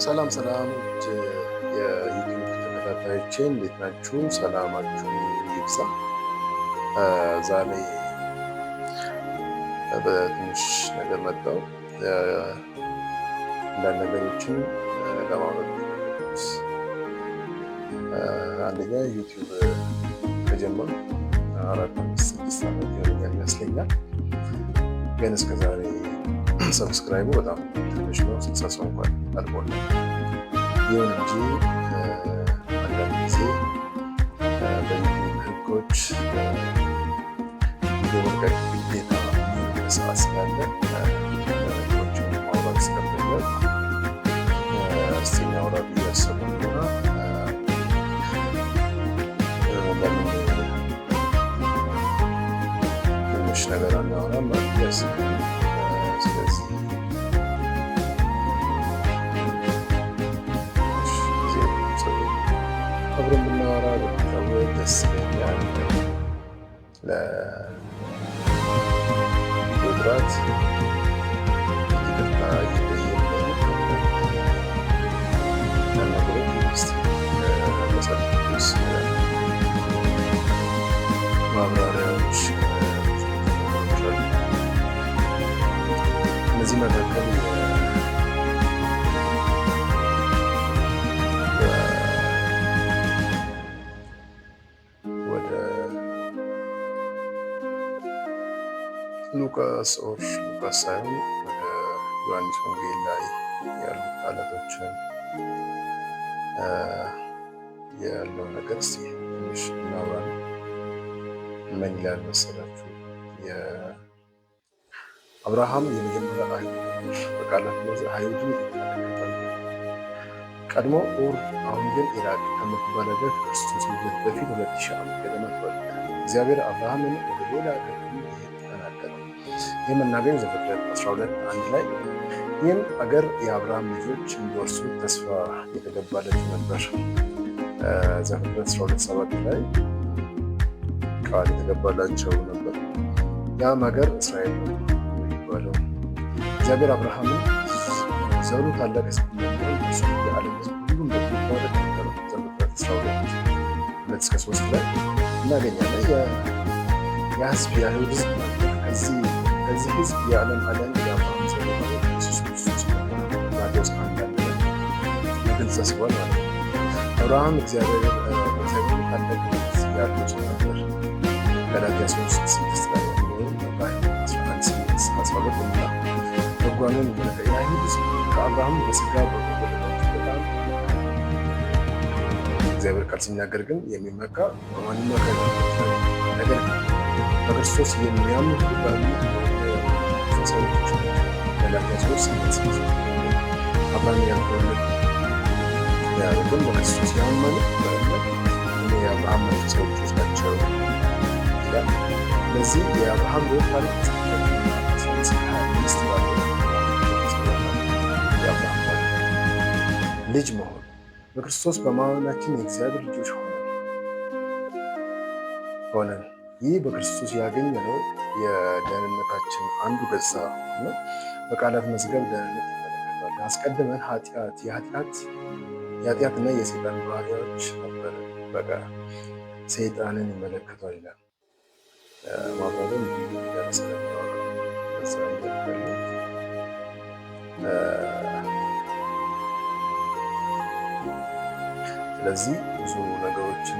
ሰላም የዩቲዩብ ተከታታዮቼ እንዴት ናችሁ? ሰላማችሁ ይብዛ። ዛሬ በትንሽ ነገር መጣሁ። አንዳንድ ነገሮችን ለማውራት አንደኛ ዩቲዩብ ከጀመሩ 4-5-6 ዓመት ይሆነኛል ይመስለኛል። ግን እስከዛሬ ሰብስክራይቡ በጣም ትንሽ ነው። 60 ሰው እንኳን አልሞላም። ይሁን እንጂ አንዳንድ ጊዜ በዩቲዩብ ሕጎች ቪዲዮ መልቀቅ ግዴታ የሚሆን ሰዓት ስላለ ነገሮችን ማውራት ስለፈለግ እስቲ እናውራ ብዬ አሰብኩና ለምን ትንሽ ነገር አናወራም ማለት ያስብ። ስለዚህ አብረን ብናወራ በጣም ደስ ይለኛል። ለቪዲዮ ጥራት ይቅርታ እየጠየቅን ነገሮች መጽሐፍ ቅዱስ ማብራሪያዎች እነዚህ መካከል ወደ ሉቃስ ሳይሆን ወደ ዮሐንስ ወንጌል ላይ ያሉ ቃላቶችን ያለው ነገር እስኪ ትንሽ እናወራለን። ምን ይላል መሰላችሁ? አብርሃም የመጀመሪያ አይሁድ በቃላት አይሁድን ይመለከታል። ቀድሞ ኡር አሁን ግን ኢራቅ ከምትባል ሀገር ክርስቶስ ልደት በፊት 2000 ዓመት ገደማ ተወለደ። እግዚአብሔር አብርሃምን ወደ ሌላ ሀገር እንዲሄድ ተናገረው። ይህ መናገር ዘፍጥረት 12:1 ላይ ይህም ሀገር የአብርሃም ልጆች እንዲወርሱ ተስፋ የተገባለት ነበር። ዘፍጥረት 12:7 ላይ ቃል የተገባላቸው ነበር። ያም ሀገር እስራኤል ነው የሚባለው። እግዚአብሔር አብርሃምን ዘሩ ታላቅ እስከሚሆን እርሱ የዓለም ሕዝብ ሁሉ እንደሚባረክ ነገረው። ዘፍጥረት 12:2-3 ላይ እናገኛለን። የህዝብ የአይሁድ ሕዝብ ከዚህ ሕዝብ የዓለም አዳኝ የአብርሃም ዘር ኢየሱስ ክርስቶስ ማቴዎስ 1:1 ግልጽ አስቧል ማለት ነው። አብርሃም እግዚአብሔር ታላቅ ያለው ሰው ነበር። ገላትያ 3:6 ላይ ትርጓሜውን ይመለከ የአይሁድ ሕዝብ ከአብርሃም በስጋ በመወለዳቸው በጣም እግዚአብሔር ቃል ሲናገር ግን የሚመካ በማንም ነገር ግን በክርስቶስ የሚያምኑ ሰዎች ገላትያ 3:6 አብርሃም ያልተወለዱ ግን በክርስቶስ ያመኑ በእምነት የአብርሃም ሰዎች ናቸው ይላል። ስለዚህ የአብርሃም ሕይወት ታሪክ ልጅ መሆን በክርስቶስ በማመናችን የእግዚአብሔር ልጆች ሆነን ይህ በክርስቶስ ያገኘነው የደህንነታችን አንዱ ገጽታ ነው። በቃላት መዝገብ ደህንነት ይመለከታል። አስቀድመን የኃጢአትና የሰይጣን ባህሪያዎች ነበር። በቃ ሰይጣንን ይመለከታል ይላል። ማብራሪያ ስለዚህ ብዙ ነገሮችን